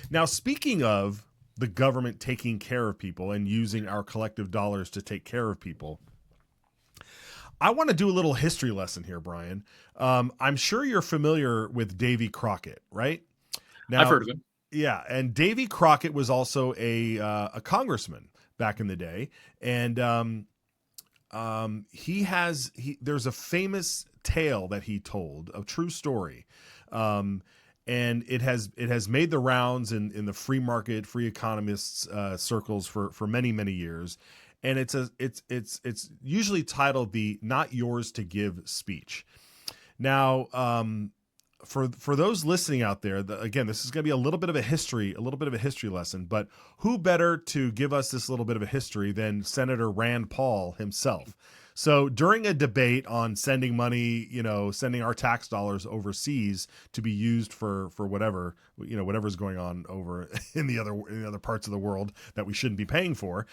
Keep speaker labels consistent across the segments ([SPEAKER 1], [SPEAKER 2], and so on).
[SPEAKER 1] Now, speaking of the government taking care of people and using our collective dollars to take care of people, I want to do a little history lesson here, Brian. I'm sure you're familiar with Davey Crockett, right? Now,
[SPEAKER 2] I've heard of him.
[SPEAKER 1] Yeah, and Davey Crockett was also a congressman back in the day, and there's a famous tale that he told, a true story, and it has made the rounds in the free market, free economists circles for many years. And it's usually titled the "Not Yours to Give" speech. Now, for those listening out there, again, this is going to be a little bit of a history lesson. But who better to give us this little bit of a history than Senator Rand Paul himself? So during a debate on sending money, sending our tax dollars overseas to be used for whatever, whatever's going on over in the other parts of the world that we shouldn't be paying for.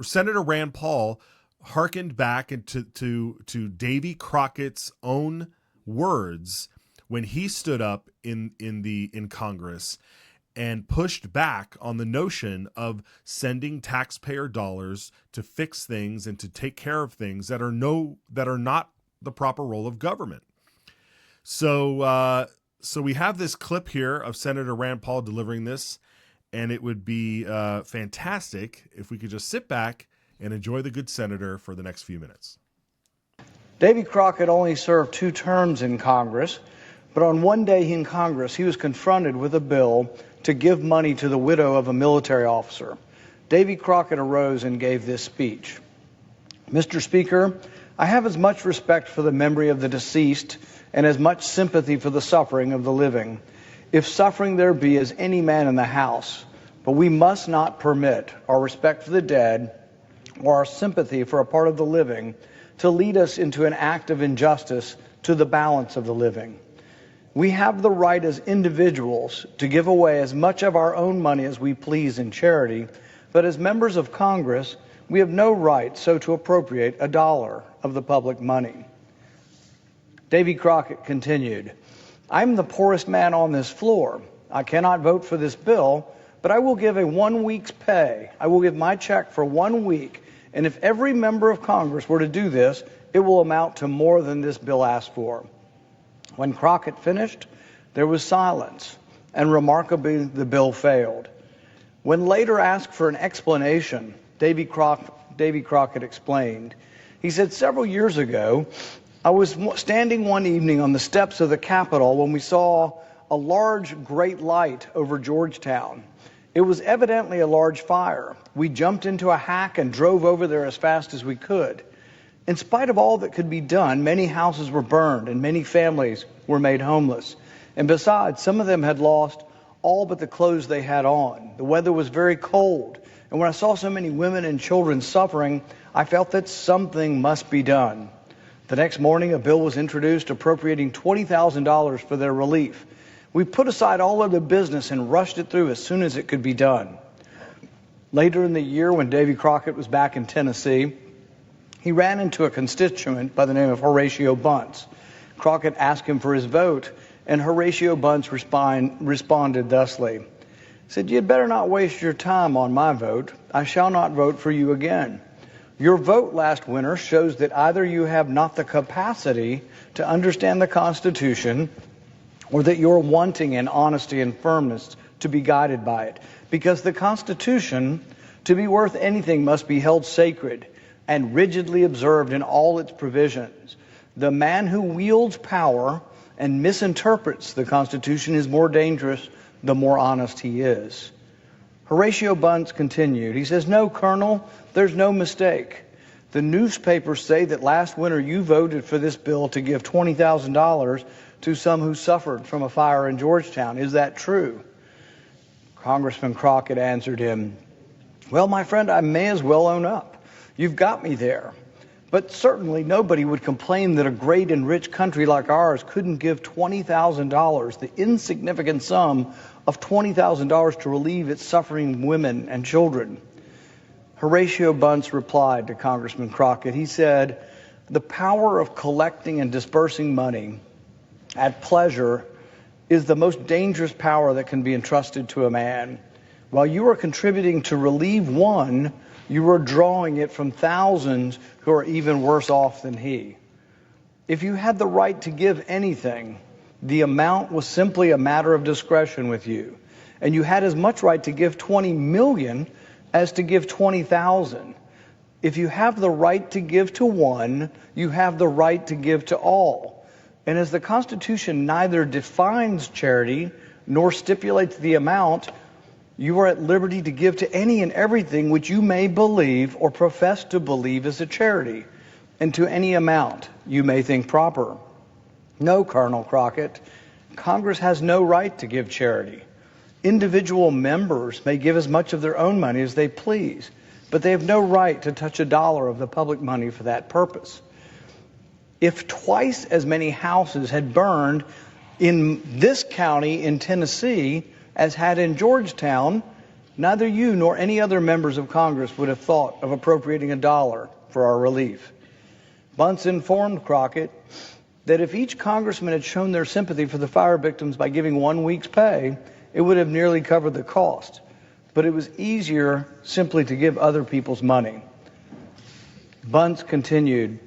[SPEAKER 1] Senator Rand Paul hearkened back to Davey Crockett's own words when he stood up in Congress and pushed back on the notion of sending taxpayer dollars to fix things and to take care of things that are not the proper role of government. So we have this clip here of Senator Rand Paul delivering this. And it would be fantastic if we could just sit back and enjoy the good senator for the next few minutes.
[SPEAKER 3] Davey Crockett only served 2 terms in Congress, but on one day in Congress, he was confronted with a bill to give money to the widow of a military officer. Davey Crockett arose and gave this speech. Mr. Speaker, I have as much respect for the memory of the deceased and as much sympathy for the suffering of the living, if suffering there be as any man in the house, but we must not permit our respect for the dead or our sympathy for a part of the living to lead us into an act of injustice to the balance of the living. We have the right as individuals to give away as much of our own money as we please in charity, but as members of Congress, we have no right so to appropriate $1 of the public money. Davey Crockett continued, I'm the poorest man on this floor. I cannot vote for this bill, but I will give a 1 week's pay. I will give my check for 1 week, and if every member of Congress were to do this, it will amount to more than this bill asked for. When Crockett finished, there was silence, and remarkably, the bill failed. When later asked for an explanation, Davey Crockett explained. He said, several years ago, I was standing one evening on the steps of the Capitol when we saw a large, great light over Georgetown. It was evidently a large fire. We jumped into a hack and drove over there as fast as we could. In spite of all that could be done, many houses were burned and many families were made homeless. And besides, some of them had lost all but the clothes they had on. The weather was very cold. And when I saw so many women and children suffering, I felt that something must be done. The next morning, a bill was introduced appropriating $20,000 for their relief. We put aside all other business and rushed it through as soon as it could be done. Later in the year, when Davey Crockett was back in Tennessee, he ran into a constituent by the name of Horatio Bunce. Crockett asked him for his vote, and Horatio Bunce responded thusly. He said, "You'd better not waste your time on my vote. I shall not vote for you again. Your vote last winter shows that either you have not the capacity to understand the Constitution or that you're wanting in honesty and firmness to be guided by it. Because the Constitution, to be worth anything, must be held sacred and rigidly observed in all its provisions. The man who wields power and misinterprets the Constitution is more dangerous the more honest he is." Horatio Bunce continued. He says, "No, Colonel, there's no mistake. The newspapers say that last winter you voted for this bill to give $20,000 to some who suffered from a fire in Georgetown. Is that true?" Congressman Crockett answered him, "Well, my friend, I may as well own up. You've got me there. But certainly nobody would complain that a great and rich country like ours couldn't give $20,000, the insignificant sum of $20,000 to relieve its suffering women and children." Horatio Bunce replied to Congressman Crockett. He said, "The power of collecting and dispersing money at pleasure is the most dangerous power that can be entrusted to a man. While you are contributing to relieve one, you are drawing it from thousands who are even worse off than he. If you had the right to give anything, the amount was simply a matter of discretion with you. And you had as much right to give 20 million as to give 20,000. If you have the right to give to one, you have the right to give to all. And as the Constitution neither defines charity nor stipulates the amount, you are at liberty to give to any and everything which you may believe or profess to believe is a charity, and to any amount you may think proper. No, Colonel Crockett, Congress has no right to give charity. Individual members may give as much of their own money as they please, but they have no right to touch a dollar of the public money for that purpose. If twice as many houses had burned in this county in Tennessee as had in Georgetown, neither you nor any other members of Congress would have thought of appropriating a dollar for our relief. Bunce informed Crockett that if each congressman had shown their sympathy for the fire victims by giving 1 week's pay, it would have nearly covered the cost. But it was easier simply to give other people's money. Bunce continued,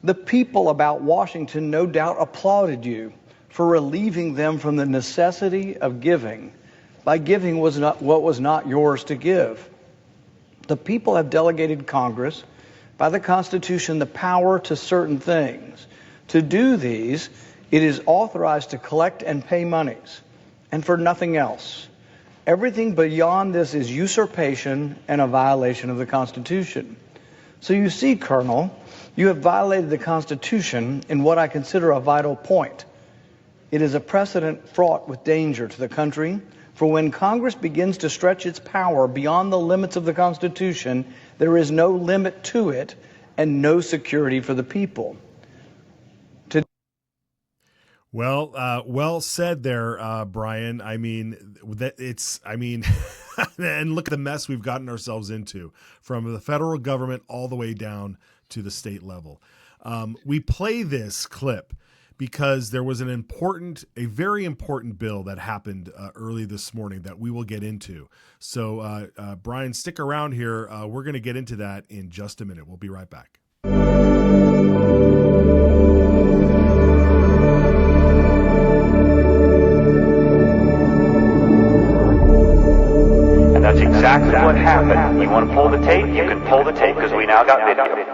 [SPEAKER 3] the people about Washington no doubt applauded you for relieving them from the necessity of giving by giving what was not yours to give. The people have delegated Congress by the Constitution the power to certain things. To do these, it is authorized to collect and pay monies, and for nothing else. Everything beyond this is usurpation and a violation of the Constitution. So you see, Colonel, you have violated the Constitution in what I consider a vital point. It is a precedent fraught with danger to the country, for when Congress begins to stretch its power beyond the limits of the Constitution, there is no limit to it and no security for the people.
[SPEAKER 1] Well said there, Brian. I mean, and look at the mess we've gotten ourselves into from the federal government all the way down to the state level. We play this clip because there was a very important bill that happened early this morning that we will get into. So, Brian, stick around here. We're going to get into that in just a minute. We'll be right back.
[SPEAKER 2] That's exactly what happened. You want to pull the tape? You can pull the tape because we now got video.